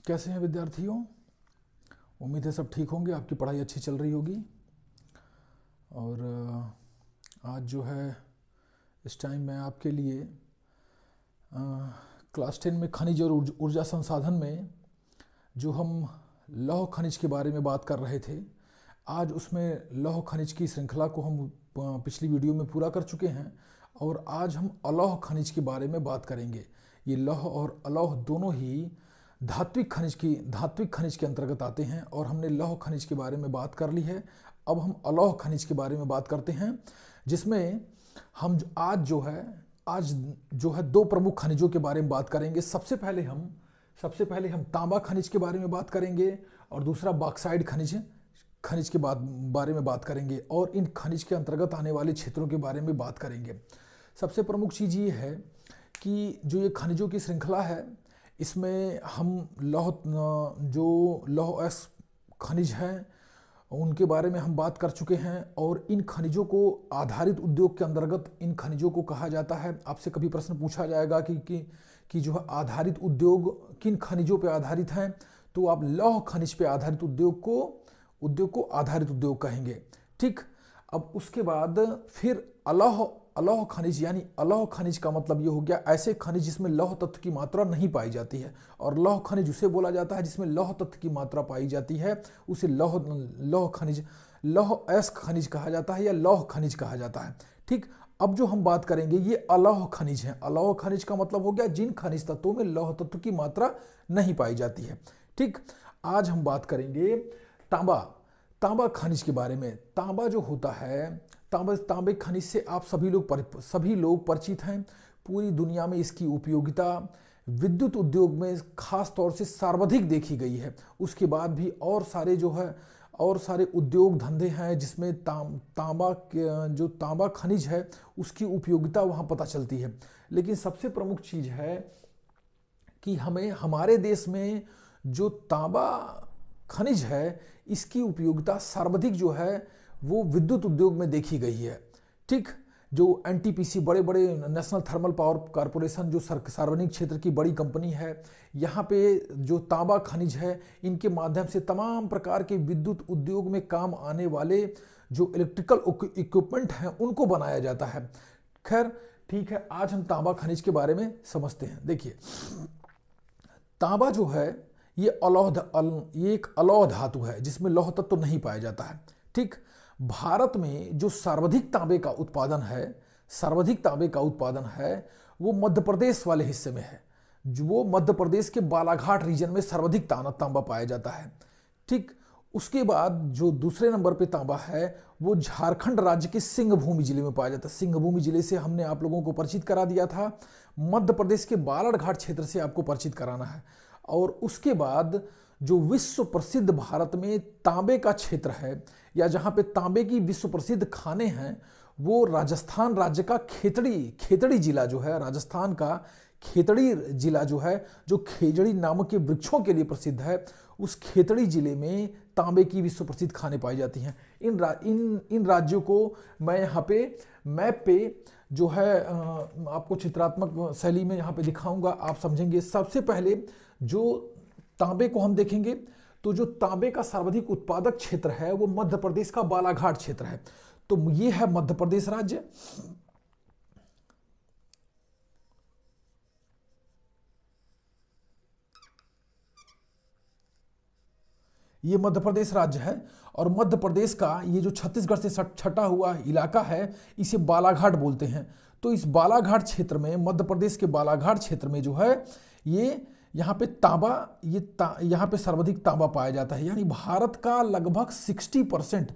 कैसे हैं विद्यार्थियों। उम्मीद है सब ठीक होंगे, आपकी पढ़ाई अच्छी चल रही होगी। और आज जो है इस टाइम मैं आपके लिए क्लास 10 में खनिज और ऊर्जा संसाधन में जो हम लौह खनिज के बारे में बात कर रहे थे, आज उसमें लौह खनिज की श्रृंखला को हम पिछली वीडियो में पूरा कर चुके हैं और आज हम अलौह खनिज के बारे में बात करेंगे। ये लौह और अलौह दोनों ही धात्विक खनिज के अंतर्गत आते हैं और हमने लौह खनिज के बारे में बात कर ली है। अब हम अलौह खनिज के बारे में बात करते हैं, जिसमें हम आज जो है दो प्रमुख खनिजों के बारे में बात करेंगे। सबसे पहले हम तांबा खनिज के बारे में बात करेंगे और दूसरा बॉक्साइट खनिज के बारे में बात करेंगे और इन खनिज के अंतर्गत आने वाले क्षेत्रों के बारे में बात करेंगे। सबसे प्रमुख चीज़ ये है कि जो ये खनिजों की श्रृंखला है, इसमें हम लौह खनिज हैं उनके बारे में हम बात कर चुके हैं और इन खनिजों को आधारित उद्योग के अंतर्गत इन खनिजों को कहा जाता है। आपसे कभी प्रश्न पूछा जाएगा कि जो है आधारित उद्योग किन खनिजों पे आधारित हैं, तो आप लौह खनिज पे आधारित उद्योग को आधारित उद्योग कहेंगे। ठीक, अब उसके बाद फिर अलौह खनिज, यानी अलौह खनिज का मतलब ये हो गया ऐसे खनिज जिसमें लौह तत्व की मात्रा नहीं पाई जाती है, और लौह खनिज उसे बोला जाता है जिसमें लौह तत्व की मात्रा पाई जाती है, उसे लौह अयस्क खनिज कहा जाता है या लौह खनिज कहा जाता है। ठीक, अब जो हम बात करेंगे ये अलौह खनिज है। अलौह खनिज का मतलब हो गया जिन खनिज तत्वों में लौह तत्व की मात्रा नहीं पाई जाती है। ठीक, आज हम बात करेंगे तांबा खनिज के बारे में। तांबा जो होता है, तांबे खनिज से आप सभी लोग परिचित हैं। पूरी दुनिया में इसकी उपयोगिता विद्युत उद्योग में खास तौर से सर्वाधिक देखी गई है। उसके बाद भी और सारे उद्योग धंधे हैं जिसमें तांबा खनिज है उसकी उपयोगिता वहाँ पता चलती है। लेकिन सबसे प्रमुख चीज़ है कि हमारे देश में जो तांबा खनिज है इसकी उपयोगिता सर्वाधिक जो है वो विद्युत उद्योग में देखी गई है। ठीक, जो एनटीपीसी बड़े नेशनल थर्मल पावर कॉरपोरेशन जो सार्वजनिक क्षेत्र की बड़ी कंपनी है, यहाँ पे जो तांबा खनिज है इनके माध्यम से तमाम प्रकार के विद्युत उद्योग में काम आने वाले जो इलेक्ट्रिकल इक्विपमेंट हैं उनको बनाया जाता है। खैर ठीक है, आज हम तांबा खनिज के बारे में समझते हैं। देखिए, तांबा जो है ये एक अलौह धातु है जिसमें लौह तत्व तो नहीं पाया जाता है। ठीक, भारत में जो सर्वाधिक तांबे का उत्पादन है वो मध्य प्रदेश वाले हिस्से में है। वो मध्य प्रदेश के बालाघाट रीजन में सर्वाधिक तांबा पाया जाता है। ठीक, उसके बाद जो दूसरे नंबर पे तांबा है वो झारखंड राज्य के सिंहभूमि जिले में पाया जाता है। सिंहभूमि जिले से हमने आप लोगों को परिचित करा दिया था, मध्य प्रदेश के बालाघाट क्षेत्र से आपको परिचित कराना है। और उसके बाद जो विश्व प्रसिद्ध भारत में तांबे का क्षेत्र है या जहाँ पे तांबे की विश्व प्रसिद्ध खाने हैं, वो राजस्थान राज्य का खेतड़ी जिला जो है, राजस्थान का खेतड़ी जिला जो है, जो खेजड़ी नामक के वृक्षों के लिए प्रसिद्ध है, उस खेतड़ी जिले में तांबे की विश्व प्रसिद्ध खाने पाई जाती हैं। इन राज्यों को मैं यहाँ पे मैप पे जो है आपको चित्रात्मक शैली में यहाँ पे दिखाऊंगा, आप समझेंगे। सबसे पहले जो तांबे को हम देखेंगे तो जो तांबे का सर्वाधिक उत्पादक क्षेत्र है वो मध्य प्रदेश का बालाघाट क्षेत्र है। तो ये है मध्य प्रदेश राज्य। ये मध्य प्रदेश राज्य है और मध्य प्रदेश का ये जो छत्तीसगढ़ से छटा हुआ इलाका है इसे बालाघाट बोलते हैं। तो इस बालाघाट क्षेत्र में, मध्य प्रदेश के बालाघाट क्षेत्र में जो है ये यहाँ पे सर्वाधिक तांबा पाया जाता है। यानी भारत का लगभग 60%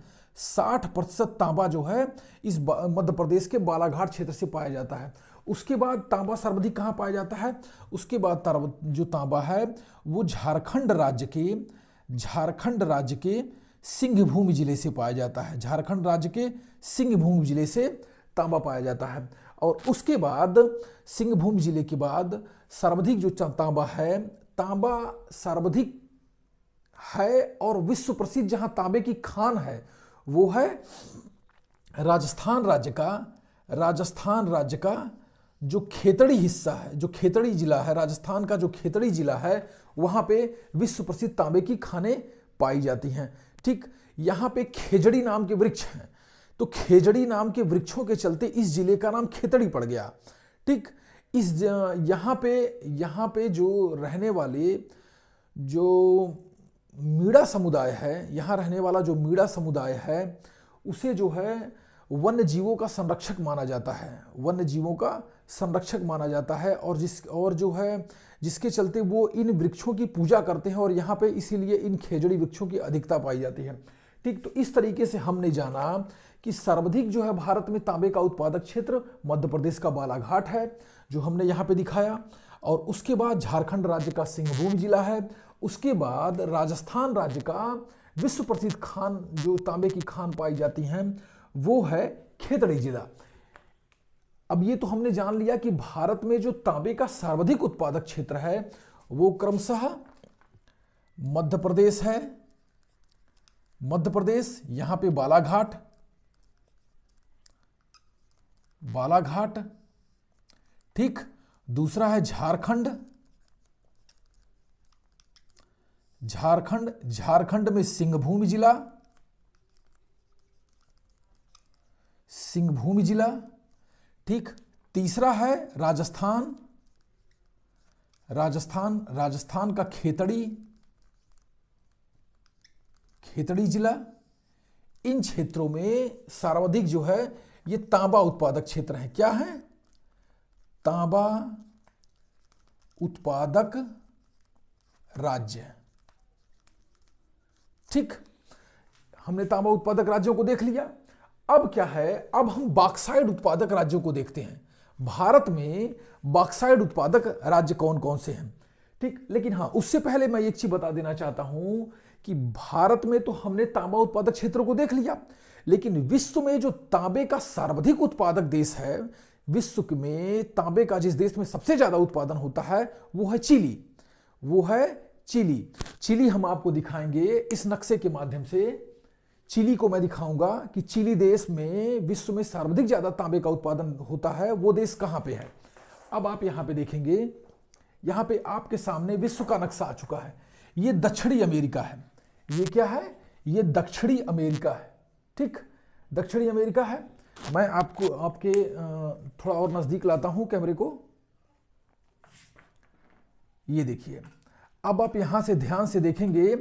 तांबा जो है इस मध्य प्रदेश के बालाघाट क्षेत्र से पाया जाता है। उसके बाद तांबा सर्वाधिक कहाँ पाया जाता है? उसके बाद जो तांबा है वो झारखंड राज्य के सिंहभूमि जिले से पाया जाता है। झारखंड राज्य के सिंहभूमि जिले से तांबा पाया जाता है। और उसके बाद सिंहभूम जिले के बाद सर्वाधिक जो तांबा सर्वाधिक है और विश्व प्रसिद्ध जहां तांबे की खान है वो है राजस्थान राज्य का जो खेतड़ी हिस्सा है, जो खेतड़ी जिला है, राजस्थान का जो खेतड़ी जिला है, वहां पे विश्व प्रसिद्ध तांबे की खानें पाई जाती हैं। ठीक, यहाँ पे खेजड़ी नाम के वृक्ष हैं, तो खेजड़ी नाम के वृक्षों के चलते इस जिले का नाम खेतड़ी पड़ गया। ठीक, इस यहाँ पे जो रहने वाले जो मीणा समुदाय है, यहाँ रहने वाला जो मीणा समुदाय है, उसे जो है वन्य जीवों का संरक्षक माना जाता है, वन्य जीवों का संरक्षक माना जाता है, और जो है जिसके चलते वो इन वृक्षों की पूजा करते हैं, और यहाँ पे इसीलिए इन खेजड़ी वृक्षों की अधिकता पाई जाती है। ठीक, तो इस तरीके से हमने जाना कि सर्वाधिक जो है भारत में तांबे का उत्पादक क्षेत्र मध्य प्रदेश का बालाघाट है, जो हमने यहाँ पे दिखाया, और उसके बाद झारखंड राज्य का सिंहभूम जिला है, उसके बाद राजस्थान राज्य का विश्व प्रसिद्ध खान जो तांबे की खान पाई जाती हैं वो है खेतड़ी जिला। अब ये तो हमने जान लिया कि भारत में जो तांबे का सर्वाधिक उत्पादक क्षेत्र है वो क्रमशः मध्य प्रदेश है, मध्य प्रदेश, यहां पे बालाघाट, बालाघाट। ठीक, दूसरा है झारखंड, झारखंड, झारखंड में सिंहभूम जिला, सिंहभूम जिला। ठीक, तीसरा है राजस्थान, राजस्थान, राजस्थान का खेतड़ी, खेतड़ी जिला। इन क्षेत्रों में सर्वाधिक जो है ये तांबा उत्पादक क्षेत्र है। क्या है? तांबा उत्पादक राज्य। ठीक, हमने तांबा उत्पादक राज्यों को देख लिया। अब क्या है, अब हम बॉक्साइट उत्पादक राज्यों को देखते हैं। भारत में बॉक्साइट उत्पादक राज्य कौन कौन से हैं? ठीक, लेकिन हाँ, उससे पहले मैं एक चीज बता देना चाहता हूं कि भारत में तो हमने तांबा उत्पादक क्षेत्रों को देख लिया, लेकिन विश्व में जो तांबे का सर्वाधिक उत्पादक देश है, विश्व में तांबे का जिस देश में सबसे ज्यादा उत्पादन होता है वो है चिली, वो है चिली। चिली हम आपको दिखाएंगे इस नक्शे के माध्यम से। चिली को मैं दिखाऊंगा कि चिली देश में विश्व में सर्वाधिक ज्यादा तांबे का उत्पादन होता है, वो देश कहां पे है। अब आप यहां पे देखेंगे, यहां पे आपके सामने विश्व का नक्शा आ चुका है। ये दक्षिणी अमेरिका है। ये क्या है? ये दक्षिणी अमेरिका है। ठीक, दक्षिणी अमेरिका है। मैं आपको आपके थोड़ा और नजदीक लाता हूं कैमरे को। ये देखिए, अब आप यहां से ध्यान से देखेंगे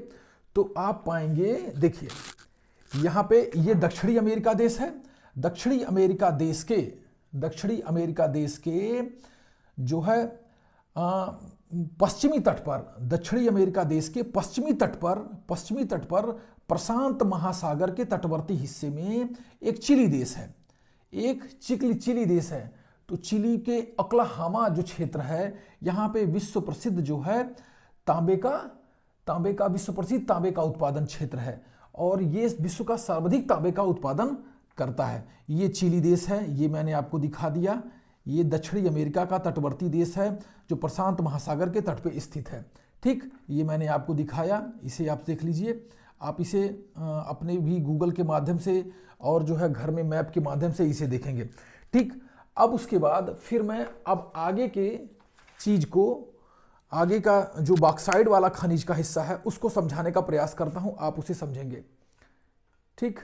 तो आप पाएंगे, देखिए यहां पे ये दक्षिणी अमेरिका देश है। दक्षिणी अमेरिका देश के, दक्षिणी अमेरिका देश के जो है पश्चिमी तट पर, दक्षिणी अमेरिका देश के पश्चिमी तट पर प्रशांत महासागर के तटवर्ती हिस्से में एक चिली देश है, एक चिली देश है। तो चिली के ओक्लाहोमा जो क्षेत्र है, यहाँ पे विश्व प्रसिद्ध जो है तांबे का विश्व प्रसिद्ध तांबे का उत्पादन क्षेत्र है, और ये विश्व का सर्वाधिक तांबे का उत्पादन करता है। ये चिली देश है, ये मैंने आपको दिखा दिया। ये दक्षिणी अमेरिका का तटवर्ती देश है जो प्रशांत महासागर के तट पे स्थित है। ठीक, ये मैंने आपको दिखाया, इसे आप देख लीजिए। आप इसे अपने भी गूगल के माध्यम से और जो है घर में मैप के माध्यम से इसे देखेंगे। ठीक, अब उसके बाद फिर मैं अब आगे के चीज को, आगे का जो बॉक्साइट वाला खनिज का हिस्सा है उसको समझाने का प्रयास करता हूं, आप उसे समझेंगे। ठीक,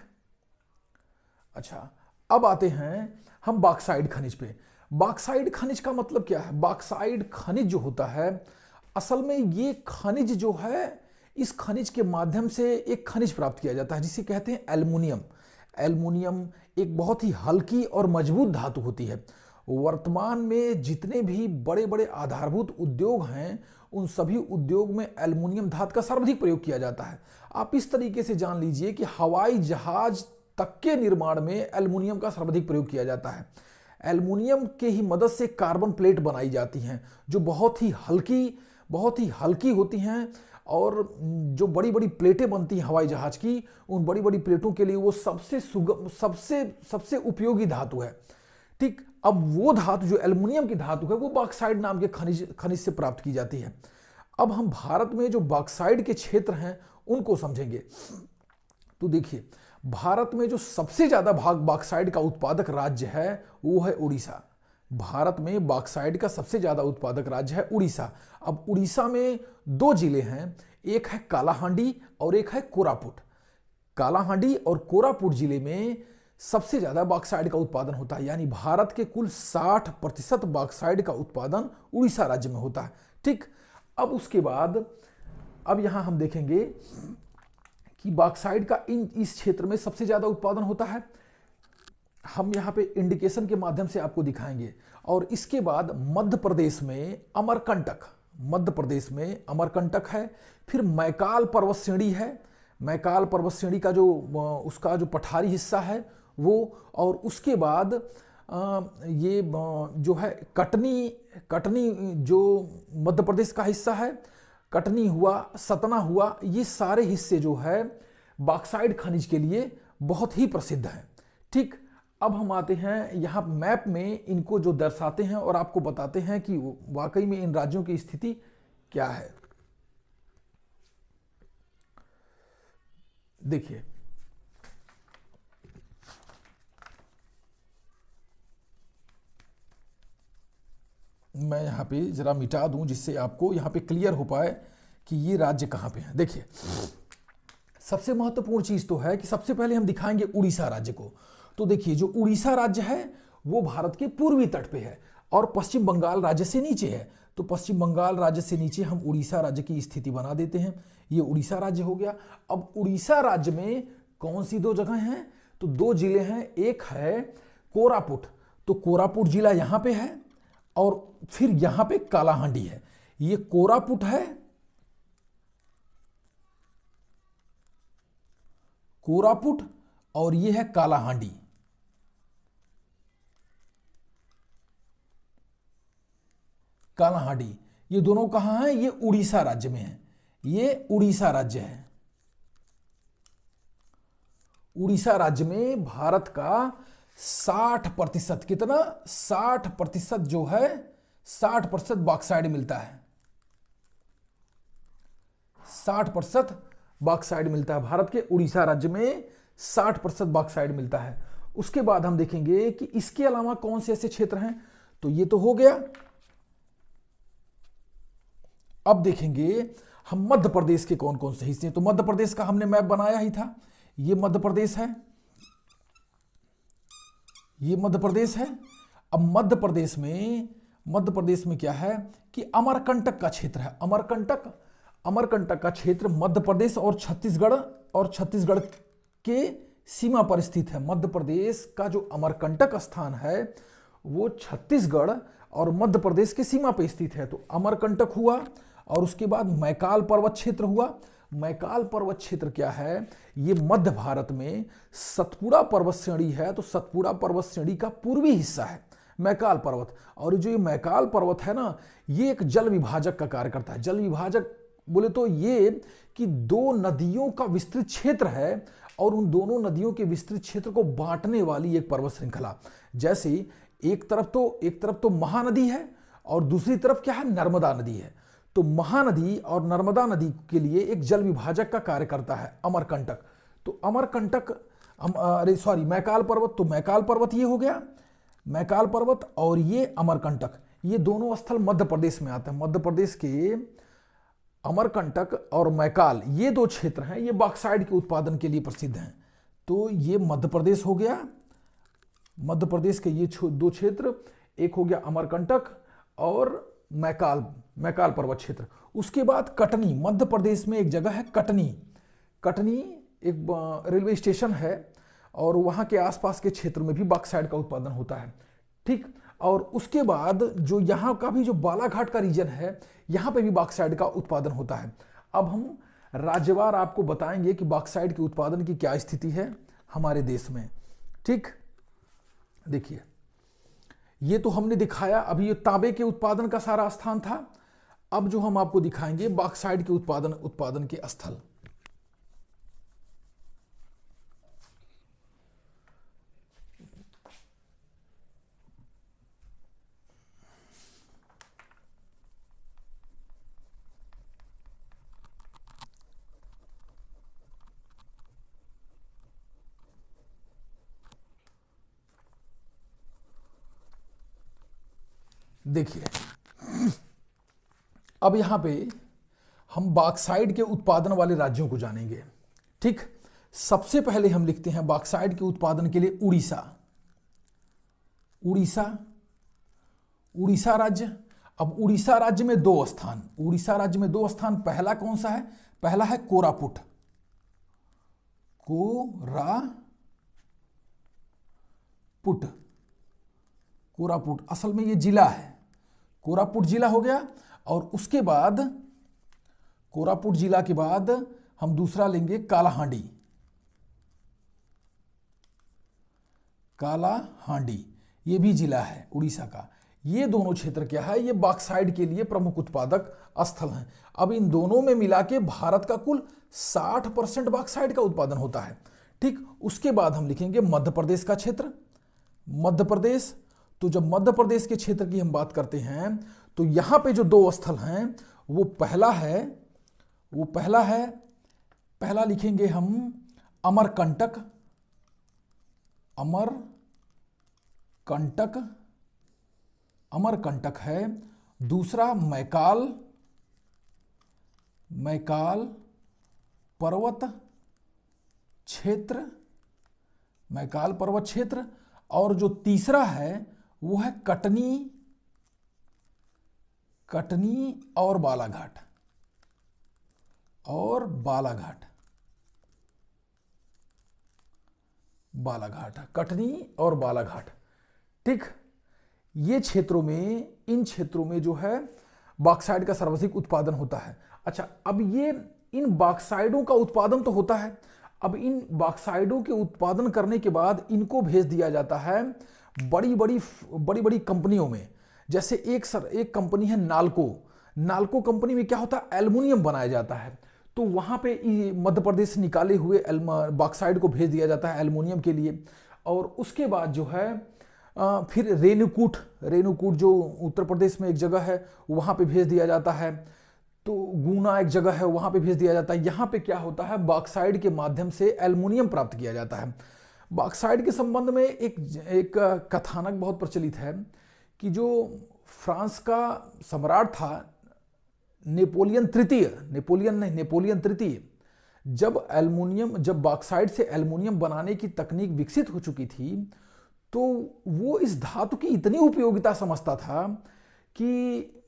अच्छा, अब आते हैं हम बॉक्साइट खनिज पे। बॉक्साइट खनिज का मतलब क्या है? बॉक्साइट खनिज जो होता है, असल में ये खनिज जो है, इस खनिज के माध्यम से एक खनिज प्राप्त किया जाता है जिसे कहते हैं एल्युमिनियम। एल्युमिनियम एक बहुत ही हल्की और मजबूत धातु होती है। वर्तमान में जितने भी बड़े बड़े आधारभूत उद्योग हैं, उन सभी उद्योग में एल्युमिनियम धातु का सर्वाधिक प्रयोग किया जाता है। आप इस तरीके से जान लीजिए कि हवाई जहाज तक के निर्माण में एल्युमिनियम का सर्वाधिक प्रयोग किया जाता है। एल्युमिनियम के ही मदद से कार्बन प्लेट बनाई जाती हैं जो बहुत ही हल्की होती हैं, और जो बड़ी बड़ी प्लेटें बनती हैं हवाई जहाज की, उन बड़ी बड़ी प्लेटों के लिए वो सबसे उपयोगी धातु है। ठीक, अब वो धातु जो एल्युमिनियम की धातु है वो बॉक्साइट नाम के खनिज से प्राप्त की जाती है। अब हम भारत में जो बॉक्साइट के क्षेत्र हैं उनको समझेंगे। तो देखिए, भारत में जो सबसे ज्यादा भाग बॉक्साइट का उत्पादक राज्य है वो है उड़ीसा। भारत में बॉक्साइट का सबसे ज्यादा उत्पादक राज्य है उड़ीसा। अब उड़ीसा में दो जिले हैं, एक है कालाहांडी और एक है कोरापुट। कालाहांडी और कोरापुट जिले में सबसे ज्यादा बॉक्साइट का उत्पादन होता है, यानी भारत के कुल 60% बॉक्साइट का उत्पादन उड़ीसा राज्य में होता है। ठीक, अब उसके बाद अब यहां हम देखेंगे कि बॉक्साइट का इस क्षेत्र में सबसे ज्यादा उत्पादन होता है। हम यहाँ पे इंडिकेशन के माध्यम से आपको दिखाएंगे। और इसके बाद मध्य प्रदेश में अमरकंटक, मध्य प्रदेश में अमरकंटक है। फिर मैकाल पर्वत श्रेणी है, मैकाल पर्वत श्रेणी का जो उसका जो पठारी हिस्सा है वो। और उसके बाद ये जो है कटनी, कटनी जो मध्य प्रदेश का हिस्सा है, कटनी हुआ, सतना हुआ, ये सारे हिस्से जो है बॉक्साइट खनिज के लिए बहुत ही प्रसिद्ध हैं। ठीक, अब हम आते हैं यहाँ मैप में, इनको जो दर्शाते हैं और आपको बताते हैं कि वाकई में इन राज्यों की स्थिति क्या है। देखिए, मैं यहाँ पे जरा मिटा दूं जिससे आपको यहाँ पे क्लियर हो पाए कि ये राज्य कहाँ पे है। देखिए, सबसे महत्वपूर्ण चीज तो है कि सबसे पहले हम दिखाएंगे उड़ीसा राज्य को। तो देखिए, जो उड़ीसा राज्य है वो भारत के पूर्वी तट पे है और पश्चिम बंगाल राज्य से नीचे है। तो पश्चिम बंगाल राज्य से नीचे हम उड़ीसा राज्य की स्थिति बना देते हैं। ये उड़ीसा राज्य हो गया। अब उड़ीसा राज्य में कौन सी दो जगह हैं? तो दो जिले हैं, एक है कोरापुट, तो कोरापुट जिला यहां पे है, और फिर यहां पे कालाहांडी है। ये कोरापुट है, कोरापुट, और ये है कालाहांडी। कालाहांडी ये दोनों कहां हैं? ये उड़ीसा राज्य में है। ये उड़ीसा राज्य है। उड़ीसा राज्य में भारत का 60%, कितना? 60% जो है, 60% बॉक्साइट मिलता है। 60% बॉक्साइट मिलता है भारत के उड़ीसा राज्य में, 60% बॉक्साइट मिलता है। उसके बाद हम देखेंगे कि इसके अलावा कौन से ऐसे क्षेत्र हैं। तो ये तो हो गया। अब देखेंगे हम मध्य प्रदेश के कौन कौन से हिस्से हैं। तो मध्य प्रदेश का हमने मैप बनाया ही था, ये मध्य प्रदेश है, ये मध्य प्रदेश है। अब मध्य प्रदेश में क्या है कि अमरकंटक का क्षेत्र है। अमरकंटक, अमरकंटक का क्षेत्र मध्य प्रदेश और छत्तीसगढ़ के सीमा पर स्थित है। मध्य प्रदेश का जो अमरकंटक स्थान है वो छत्तीसगढ़ और मध्य प्रदेश के सीमा पर स्थित है। तो अमरकंटक हुआ, और उसके बाद मैकाल पर्वत क्षेत्र हुआ। मैकाल पर्वत क्षेत्र क्या है? ये मध्य भारत में सतपुड़ा पर्वत श्रेणी है, तो सतपुड़ा पर्वत श्रेणी का पूर्वी हिस्सा है मैकाल पर्वत। और जो ये मैकाल पर्वत है ना, ये एक जल विभाजक का कार्य करता है। जल विभाजक बोले तो ये कि दो नदियों का विस्तृत क्षेत्र है, और उन दोनों नदियों के विस्तृत क्षेत्र को बांटने वाली एक पर्वत श्रृंखला। जैसे एक तरफ तो महानदी है और दूसरी तरफ क्या है? नर्मदा नदी है। तो महानदी और नर्मदा नदी के लिए एक जल विभाजक का कार्य करता है अमरकंटक। तो अमरकंटक, मैकाल पर्वत, तो मैकाल पर्वत ये हो गया, मैकाल पर्वत, और ये अमरकंटक, ये दोनों स्थल मध्य प्रदेश में आते हैं। मध्य प्रदेश के अमरकंटक और मैकाल ये दो क्षेत्र हैं, ये बॉक्साइट के उत्पादन के लिए प्रसिद्ध हैं। तो ये मध्य प्रदेश हो गया, मध्य प्रदेश के ये दो क्षेत्र, एक हो गया अमरकंटक और मैकाल पर्वत क्षेत्र। उसके बाद कटनी, मध्य प्रदेश में एक जगह है कटनी। कटनी एक रेलवे स्टेशन है, और वहां के आसपास के क्षेत्र में भी बॉक्साइट का उत्पादन होता है। ठीक, और उसके बाद जो यहाँ का भी जो बालाघाट का रीजन है, यहाँ पे भी बॉक्साइट का उत्पादन होता है। अब हम राज्यवार आपको बताएंगे कि बॉक्साइट के उत्पादन की क्या स्थिति है हमारे देश में। ठीक, देखिए, ये तो हमने दिखाया, अभी ये तांबे के उत्पादन का सारा स्थान था। अब जो हम आपको दिखाएंगे बॉक्साइट के उत्पादन के स्थल। देखिए, अब यहां पे हम बॉक्साइट के उत्पादन वाले राज्यों को जानेंगे। ठीक, सबसे पहले हम लिखते हैं बॉक्साइट के उत्पादन के लिए उड़ीसा। उड़ीसा, उड़ीसा राज्य। अब उड़ीसा राज्य में दो स्थान, उड़ीसा राज्य में दो स्थान। पहला कौन सा है? पहला है कोरापुट। कोरापुट, कोरापुट असल में ये जिला है। कोरापुट जिला हो गया। और उसके बाद कोरापुट जिला के बाद हम दूसरा लेंगे कालाहांडी। कालाहांडी ये भी जिला है उड़ीसा का। ये दोनों क्षेत्र क्या है? ये बॉक्साइट के लिए प्रमुख उत्पादक स्थल हैं। अब इन दोनों में मिला के भारत का कुल 60% बॉक्साइट का उत्पादन होता है। ठीक, उसके बाद हम लिखेंगे मध्य प्रदेश का क्षेत्र। मध्य प्रदेश, तो जब मध्य प्रदेश के क्षेत्र की हम बात करते हैं तो यहां पे जो दो स्थल हैं वो पहला लिखेंगे हम अमरकंटक। अमरकंटक है। दूसरा मैकाल पर्वत क्षेत्र। और जो तीसरा है वो है कटनी और बालाघाट। कटनी और बालाघाट। ठीक, ये क्षेत्रों में, इन क्षेत्रों में जो है बॉक्साइट का सर्वाधिक उत्पादन होता है। अच्छा, अब ये इन बॉक्साइडों का उत्पादन तो होता है। अब इन बॉक्साइडों के उत्पादन करने के बाद इनको भेज दिया जाता है बड़ी बड़ी कंपनियों में। जैसे एक कंपनी है नाल्को कंपनी में क्या होता है? एल्युमिनियम बनाया जाता है। तो वहां पे मध्य प्रदेश से निकाले हुए बॉक्साइड को भेज दिया जाता है एल्युमिनियम के लिए। और उसके बाद जो है फिर रेणुकूट जो उत्तर प्रदेश में एक जगह है वहां पे भेज दिया जाता है। तो गुना एक जगह है वहां पे भेज दिया जाता है। यहां पे क्या होता है? बॉक्साइड के माध्यम से एल्युमिनियम प्राप्त किया जाता है। बॉक्साइड के संबंध में एक कथानक बहुत प्रचलित है कि जो फ्रांस का सम्राट था नेपोलियन तृतीय, जब बॉक्साइड से एल्युमिनियम बनाने की तकनीक विकसित हो चुकी थी तो वो इस धातु की इतनी उपयोगिता समझता था कि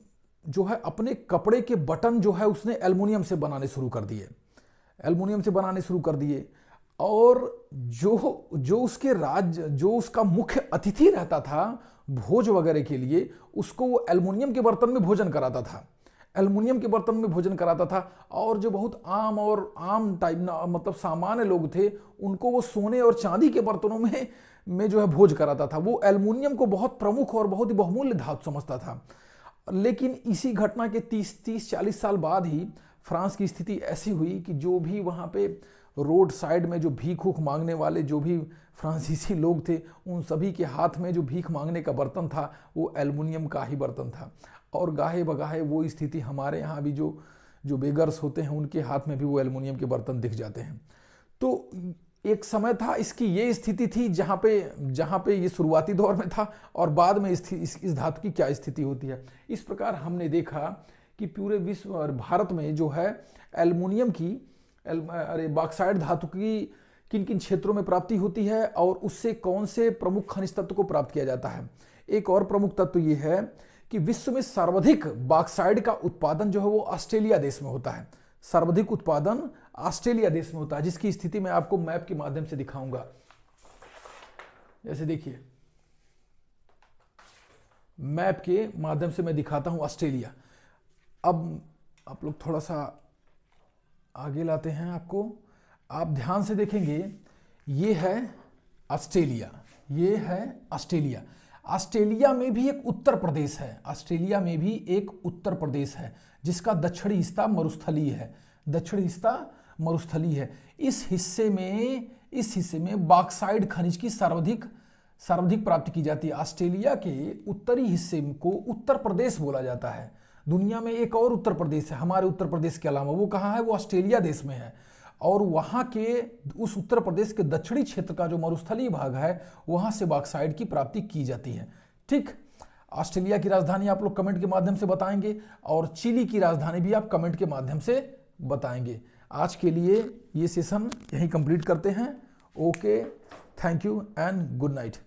जो है अपने कपड़े के बटन जो है उसने एल्युमिनियम से बनाने शुरू कर दिए। और जो उसका मुख्य अतिथि रहता था भोज वगैरह के लिए, उसको वो एल्युमिनियम के बर्तन में भोजन कराता था। और जो बहुत आम टाइप मतलब सामान्य लोग थे उनको वो सोने और चांदी के बर्तनों में जो है भोज कराता था। वो एल्युमिनियम को बहुत प्रमुख और बहुत ही बहुमूल्य धातु समझता था। लेकिन इसी घटना के 30-40 साल बाद ही फ्रांस की स्थिति ऐसी हुई कि जो भी वहाँ पे रोड साइड में जो भीख उख मांगने वाले जो भी फ्रांसीसी लोग थे उन सभी के हाथ में जो भीख मांगने का बर्तन था वो एल्युमिनियम का ही बर्तन था। और गाहे बगाहे वो स्थिति हमारे यहाँ भी जो बेगर्स होते हैं उनके हाथ में भी वो एल्युमिनियम के बर्तन दिख जाते हैं। तो एक समय था इसकी ये स्थिति थी जहाँ पे ये शुरुआती दौर में था और बाद में इस धातु की क्या स्थिति होती है। इस प्रकार हमने देखा कि पूरे विश्व और भारत में जो है एल्युमिनियम की बॉक्साइट धातु की किन किन क्षेत्रों में प्राप्ति होती है और उससे कौन से प्रमुख खनिज तत्व को प्राप्त किया जाता है। एक और प्रमुख तत्व ये है कि विश्व में सर्वाधिक बॉक्साइट का उत्पादन जो है वो ऑस्ट्रेलिया देश में होता है। सर्वाधिक उत्पादन ऑस्ट्रेलिया देश में होता है, जिसकी स्थिति मैं आपको मैप के माध्यम से दिखाऊंगा। जैसे देखिए, मैप के माध्यम से मैं दिखाता हूं ऑस्ट्रेलिया। अब आप लोग थोड़ा सा आगे लाते हैं आपको, आप ध्यान से देखेंगे, ये है ऑस्ट्रेलिया, ये है ऑस्ट्रेलिया। ऑस्ट्रेलिया में भी एक उत्तर प्रदेश है, ऑस्ट्रेलिया में भी एक उत्तर प्रदेश है जिसका दक्षिणी हिस्सा मरुस्थलीय है, दक्षिणी हिस्सा मरुस्थलीय है। इस हिस्से में बॉक्साइट खनिज की सर्वाधिक प्राप्ति की जाती है। ऑस्ट्रेलिया के उत्तरी हिस्से को उत्तर प्रदेश बोला जाता है। दुनिया में एक और उत्तर प्रदेश है हमारे उत्तर प्रदेश के अलावा, वो कहाँ है? वो ऑस्ट्रेलिया देश में है। और वहाँ के उस उत्तर प्रदेश के दक्षिणी क्षेत्र का जो मरुस्थलीय भाग है वहाँ से बॉक्साइट की प्राप्ति की जाती है। ठीक, ऑस्ट्रेलिया की राजधानी आप लोग कमेंट के माध्यम से बताएंगे, और चिली की राजधानी भी आप कमेंट के माध्यम से बताएंगे। आज के लिए ये सेशन यहीं कंप्लीट करते हैं। Okay, thank you and good night.